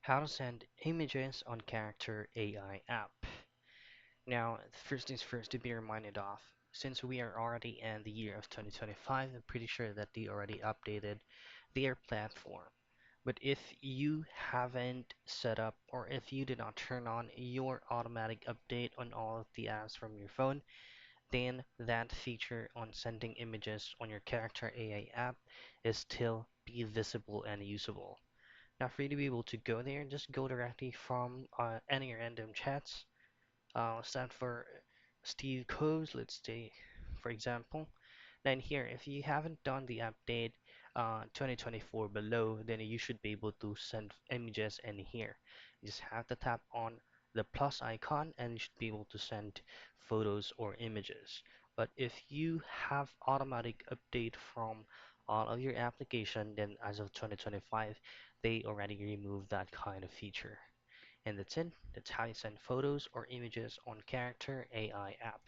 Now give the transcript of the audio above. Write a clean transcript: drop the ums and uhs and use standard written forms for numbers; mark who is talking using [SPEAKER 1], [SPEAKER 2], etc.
[SPEAKER 1] How to send images on character AI app. Now, first things first to be reminded of, since we are already in the year of 2025, I'm pretty sure that they already updated their platform. But if you haven't set up or if you did not turn on your automatic update on all of the apps from your phone, then that feature on sending images on your character AI app is still be visible and usable. Now, for you to be able to go there, just go directly from any random chats. Stand for Steve Coes, let's say, for example. Then here, if you haven't done the update 2024 below, then you should be able to send images in here. You just have to tap on the plus icon and you should be able to send photos or images. But if you have automatic update from all of your application, then as of 2025, they already removed that kind of feature. And that's it. That's how you send photos or images on Character AI app.